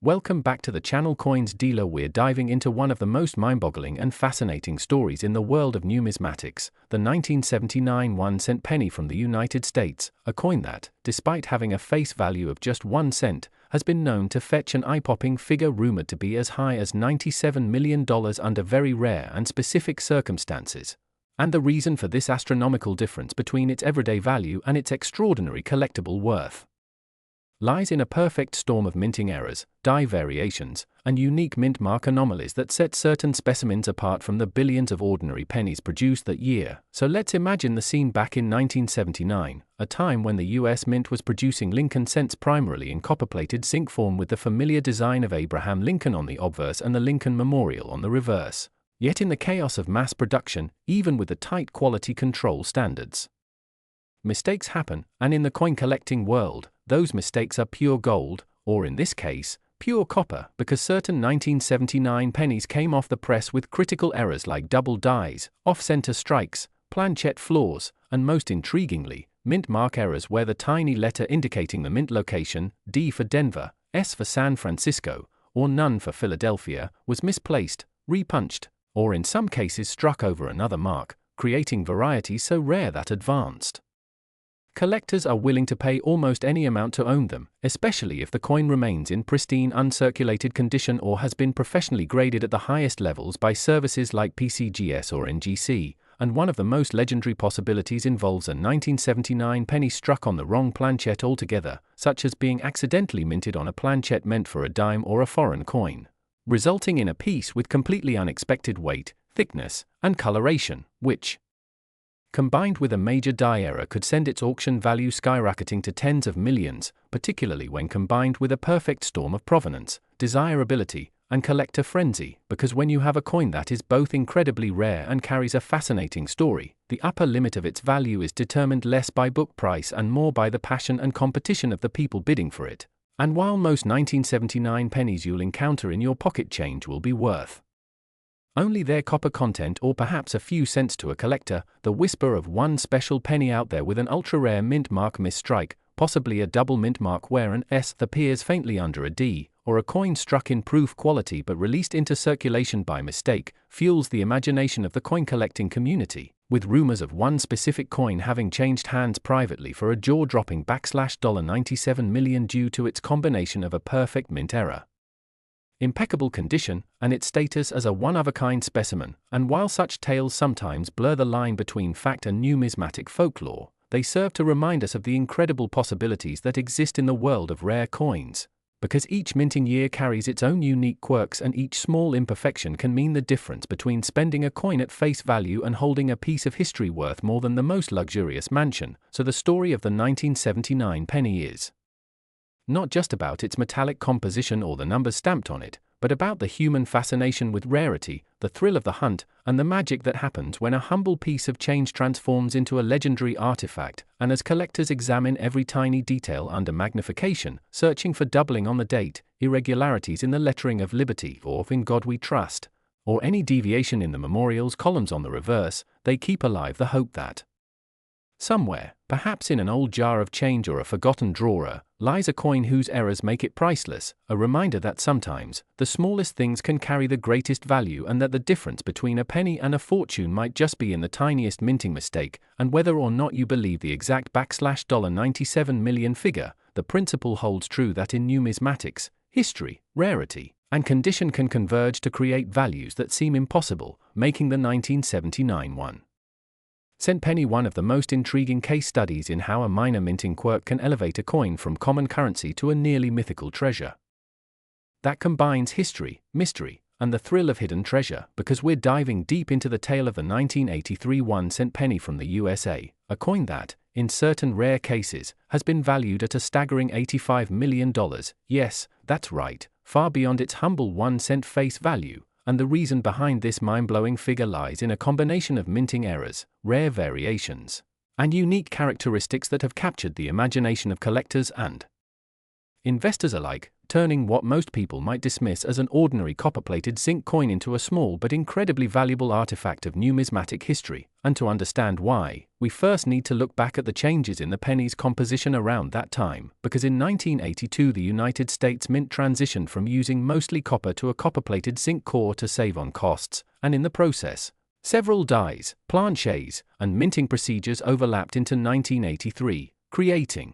Welcome back to the channel Coins Dealer. We're diving into one of the most mind-boggling and fascinating stories in the world of numismatics, the 1979 1-cent penny from the United States, a coin that, despite having a face value of just 1 cent, has been known to fetch an eye-popping figure rumored to be as high as $97 million under very rare and specific circumstances. And the reason for this astronomical difference between its everyday value and its extraordinary collectible worth lies in a perfect storm of minting errors, die variations, and unique mint mark anomalies that set certain specimens apart from the billions of ordinary pennies produced that year. So let's imagine the scene back in 1979, a time when the US Mint was producing Lincoln cents primarily in copper-plated zinc form with the familiar design of Abraham Lincoln on the obverse and the Lincoln Memorial on the reverse. Yet in the chaos of mass production, even with the tight quality control standards, mistakes happen, and in the coin-collecting world, those mistakes are pure gold, or in this case, pure copper, because certain 1979 pennies came off the press with critical errors like double dies, off-center strikes, planchette flaws, and most intriguingly, mint mark errors where the tiny letter indicating the mint location, D for Denver, S for San Francisco, or none for Philadelphia, was misplaced, repunched, or in some cases struck over another mark, creating varieties so rare that advanced collectors are willing to pay almost any amount to own them, especially if the coin remains in pristine uncirculated condition or has been professionally graded at the highest levels by services like PCGS or NGC, and one of the most legendary possibilities involves a 1979 penny struck on the wrong planchette altogether, such as being accidentally minted on a planchette meant for a dime or a foreign coin, resulting in a piece with completely unexpected weight, thickness, and coloration, which, combined with a major die error, could send its auction value skyrocketing to tens of millions, particularly when combined with a perfect storm of provenance, desirability, and collector frenzy, because when you have a coin that is both incredibly rare and carries a fascinating story, the upper limit of its value is determined less by book price and more by the passion and competition of the people bidding for it. And while most 1979 pennies you'll encounter in your pocket change will be worth only their copper content or perhaps a few cents to a collector, the whisper of one special penny out there with an ultra-rare mint mark misstrike, possibly a double mint mark where an S appears faintly under a D, or a coin struck in proof quality but released into circulation by mistake, fuels the imagination of the coin-collecting community, with rumors of one specific coin having changed hands privately for a jaw-dropping $97 million due to its combination of a perfect mint error, impeccable condition, and its status as a one-of-a-kind specimen. And while such tales sometimes blur the line between fact and numismatic folklore, they serve to remind us of the incredible possibilities that exist in the world of rare coins. Because each minting year carries its own unique quirks and each small imperfection can mean the difference between spending a coin at face value and holding a piece of history worth more than the most luxurious mansion. So the story of the 1979 penny is not just about its metallic composition or the numbers stamped on it, but about the human fascination with rarity, the thrill of the hunt, and the magic that happens when a humble piece of change transforms into a legendary artifact. And as collectors examine every tiny detail under magnification, searching for doubling on the date, irregularities in the lettering of Liberty or "In God We Trust," or any deviation in the memorial's columns on the reverse, they keep alive the hope that somewhere, perhaps in an old jar of change or a forgotten drawer, lies a coin whose errors make it priceless, a reminder that sometimes, the smallest things can carry the greatest value and that the difference between a penny and a fortune might just be in the tiniest minting mistake. And whether or not you believe the exact $97 million figure, the principle holds true that in numismatics, history, rarity, and condition can converge to create values that seem impossible, making the 1979 1-cent penny one of the most intriguing case studies in how a minor minting quirk can elevate a coin from common currency to a nearly mythical treasure that combines history, mystery, and the thrill of hidden treasure. Because we're diving deep into the tale of the 1983 1-cent penny from the USA, a coin that, in certain rare cases, has been valued at a staggering $85 million. Yes, that's right, far beyond its humble 1-cent face value. And the reason behind this mind-blowing figure lies in a combination of minting errors, rare variations, and unique characteristics that have captured the imagination of collectors and investors alike. turning what most people might dismiss as an ordinary copper-plated zinc coin into a small but incredibly valuable artifact of numismatic history. And to understand why, we first need to look back at the changes in the penny's composition around that time, because in 1982 the United States Mint transitioned from using mostly copper to a copper-plated zinc core to save on costs, and in the process, several dies, planchets, and minting procedures overlapped into 1983, creating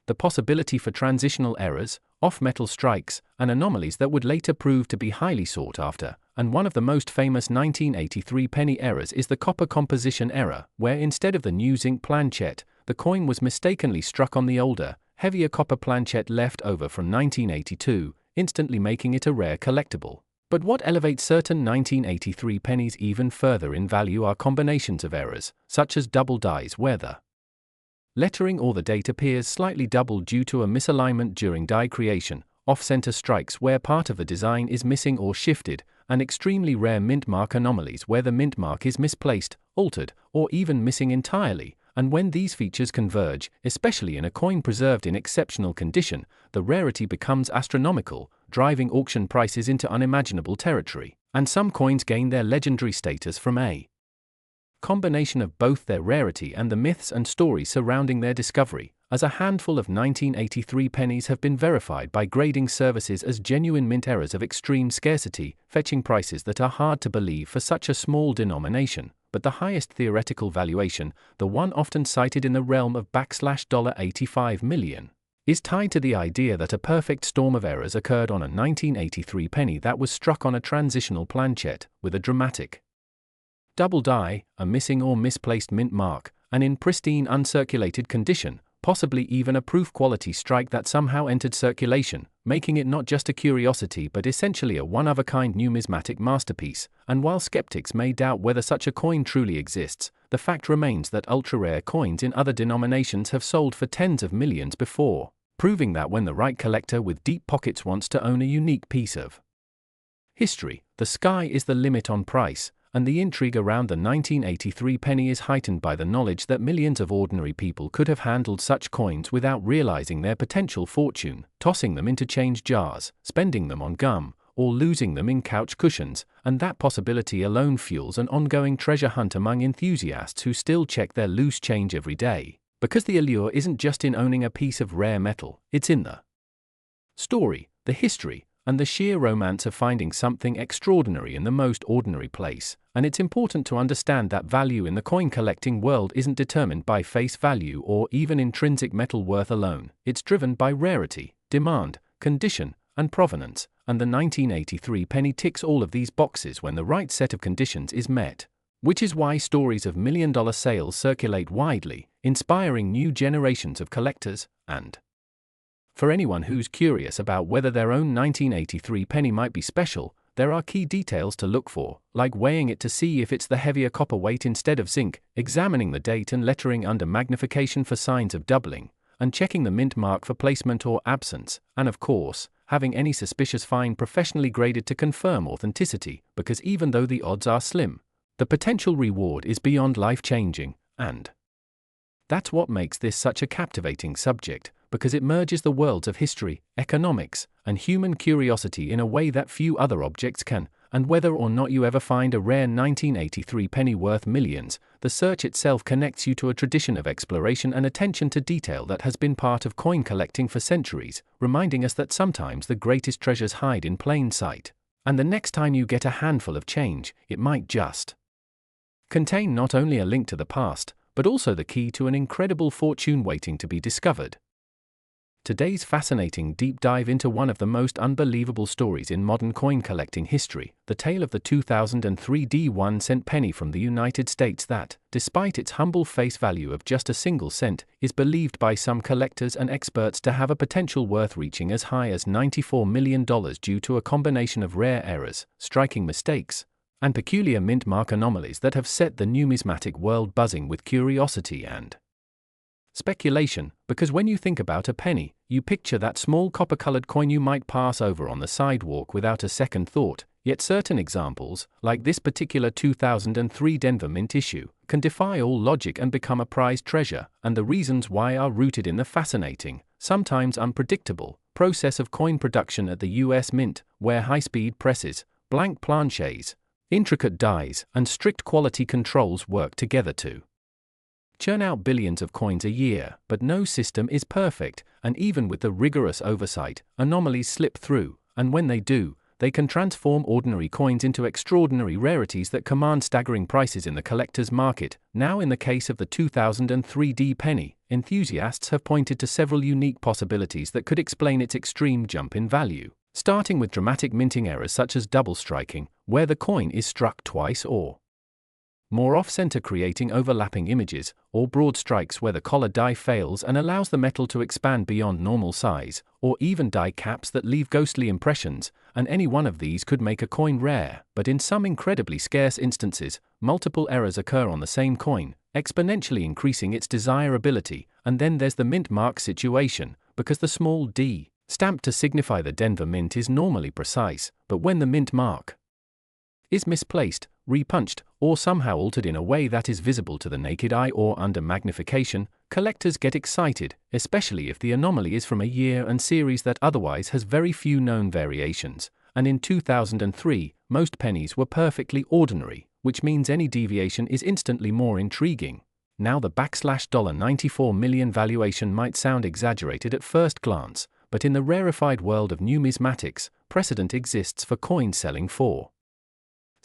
the possibility for transitional errors, off-metal strikes, and anomalies that would later prove to be highly sought after. And one of the most famous 1983 penny errors is the copper composition error, where instead of the new zinc planchet, the coin was mistakenly struck on the older, heavier copper planchet left over from 1982, instantly making it a rare collectible. But what elevates certain 1983 pennies even further in value are combinations of errors, such as double dies where the lettering or the date appears slightly doubled due to a misalignment during die creation, off-center strikes where part of the design is missing or shifted, and extremely rare mint mark anomalies where the mint mark is misplaced, altered, or even missing entirely. And when these features converge, especially in a coin preserved in exceptional condition, the rarity becomes astronomical, driving auction prices into unimaginable territory. And some coins gain their legendary status from a combination of both their rarity and the myths and stories surrounding their discovery, as a handful of 1983 pennies have been verified by grading services as genuine mint errors of extreme scarcity, fetching prices that are hard to believe for such a small denomination. But the highest theoretical valuation, the one often cited in the realm of $85 million, is tied to the idea that a perfect storm of errors occurred on a 1983 penny that was struck on a transitional planchet, with a dramatic double die, a missing or misplaced mint mark, and in pristine uncirculated condition, possibly even a proof quality strike that somehow entered circulation, making it not just a curiosity but essentially a one-of-a-kind numismatic masterpiece. And while skeptics may doubt whether such a coin truly exists, the fact remains that ultra-rare coins in other denominations have sold for tens of millions before, proving that when the right collector with deep pockets wants to own a unique piece of history, the sky is the limit on price. And the intrigue around the 1983 penny is heightened by the knowledge that millions of ordinary people could have handled such coins without realizing their potential fortune, tossing them into change jars, spending them on gum, or losing them in couch cushions, and that possibility alone fuels an ongoing treasure hunt among enthusiasts who still check their loose change every day. Because the allure isn't just in owning a piece of rare metal, it's in the story, the history, and the sheer romance of finding something extraordinary in the most ordinary place. And it's important to understand that value in the coin collecting world isn't determined by face value or even intrinsic metal worth alone. It's driven by rarity, demand, condition, and provenance, and the 1983 penny ticks all of these boxes when the right set of conditions is met. Which is why stories of million-dollar sales circulate widely, inspiring new generations of collectors. And for anyone who's curious about whether their own 1983 penny might be special, there are key details to look for, like weighing it to see if it's the heavier copper weight instead of zinc, examining the date and lettering under magnification for signs of doubling, and checking the mint mark for placement or absence, and of course, having any suspicious find professionally graded to confirm authenticity, because even though the odds are slim, the potential reward is beyond life-changing, and that's what makes this such a captivating subject, because it merges the worlds of history, economics, and human curiosity in a way that few other objects can. And whether or not you ever find a rare 1983 penny worth millions, the search itself connects you to a tradition of exploration and attention to detail that has been part of coin collecting for centuries, reminding us that sometimes the greatest treasures hide in plain sight. And the next time you get a handful of change, it might just contain not only a link to the past, but also the key to an incredible fortune waiting to be discovered. Today's fascinating deep dive into one of the most unbelievable stories in modern coin collecting history, the tale of the 2003 D1-cent penny from the United States that, despite its humble face value of just a single cent, is believed by some collectors and experts to have a potential worth reaching as high as $94 million due to a combination of rare errors, striking mistakes, and peculiar mint mark anomalies that have set the numismatic world buzzing with curiosity and speculation. Because when you think about a penny, you picture that small copper-colored coin you might pass over on the sidewalk without a second thought. Yet certain examples, like this particular 2003 Denver Mint issue, can defy all logic and become a prized treasure, and the reasons why are rooted in the fascinating, sometimes unpredictable, process of coin production at the US Mint, where high-speed presses, blank planchets, intricate dies, and strict quality controls work together to churn out billions of coins a year. But no system is perfect, and even with the rigorous oversight, anomalies slip through, and when they do, they can transform ordinary coins into extraordinary rarities that command staggering prices in the collector's market. Now, in the case of the 2003 penny, enthusiasts have pointed to several unique possibilities that could explain its extreme jump in value, starting with dramatic minting errors such as double striking, where the coin is struck twice or more off-center, creating overlapping images, or broad strikes where the collar die fails and allows the metal to expand beyond normal size, or even die caps that leave ghostly impressions, and any one of these could make a coin rare. But in some incredibly scarce instances, multiple errors occur on the same coin, exponentially increasing its desirability. And then there's the mint mark situation, because the small d, stamped to signify the Denver Mint, is normally precise, but when the mint mark is misplaced, repunched, or somehow altered in a way that is visible to the naked eye or under magnification, collectors get excited, especially if the anomaly is from a year and series that otherwise has very few known variations. And in 2003, most pennies were perfectly ordinary, which means any deviation is instantly more intriguing. Now, the $94 million valuation might sound exaggerated at first glance, but in the rarefied world of numismatics, precedent exists for coins selling for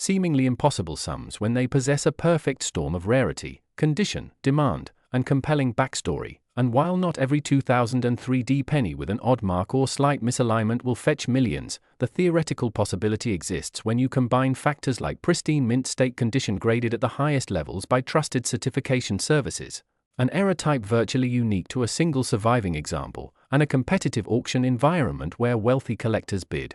seemingly impossible sums when they possess a perfect storm of rarity, condition, demand, and compelling backstory. And while not every 2003 penny with an odd mark or slight misalignment will fetch millions, the theoretical possibility exists when you combine factors like pristine mint state condition graded at the highest levels by trusted certification services, an error type virtually unique to a single surviving example, and a competitive auction environment where wealthy collectors bid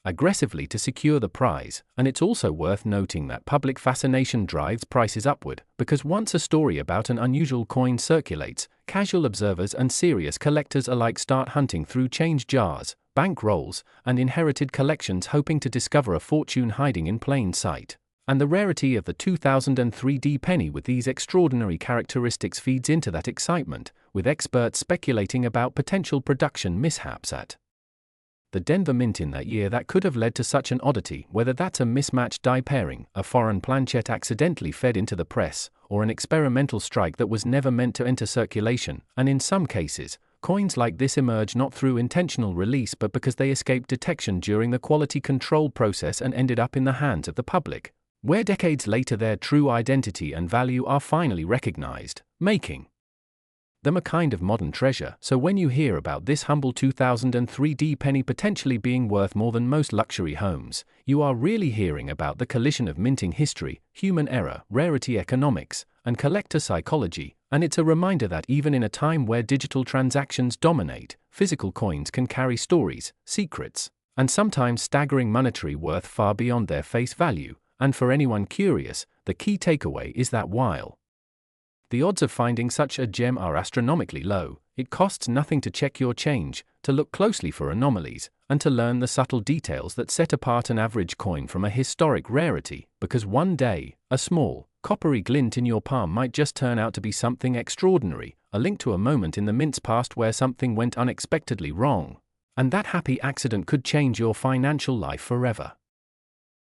aggressively to secure the prize. And it's also worth noting that public fascination drives prices upward, because once a story about an unusual coin circulates, casual observers and serious collectors alike start hunting through change jars, bank rolls, and inherited collections, hoping to discover a fortune hiding in plain sight. And the rarity of the 2003 penny with these extraordinary characteristics feeds into that excitement, with experts speculating about potential production mishaps at the Denver Mint in that year that could have led to such an oddity, whether that's a mismatched die pairing, a foreign planchette accidentally fed into the press, or an experimental strike that was never meant to enter circulation. And in some cases, coins like this emerge not through intentional release but because they escaped detection during the quality control process and ended up in the hands of the public, where decades later their true identity and value are finally recognized, making them a kind of modern treasure. So when you hear about this humble 2003 penny potentially being worth more than most luxury homes, you are really hearing about the collision of minting history, human error, rarity economics, and collector psychology. And it's a reminder that even in a time where digital transactions dominate, physical coins can carry stories, secrets, and sometimes staggering monetary worth far beyond their face value. And for anyone curious, the key takeaway is that while the odds of finding such a gem are astronomically low, it costs nothing to check your change, to look closely for anomalies, and to learn the subtle details that set apart an average coin from a historic rarity, because one day, a small, coppery glint in your palm might just turn out to be something extraordinary, a link to a moment in the mint's past where something went unexpectedly wrong. And that happy accident could change your financial life forever.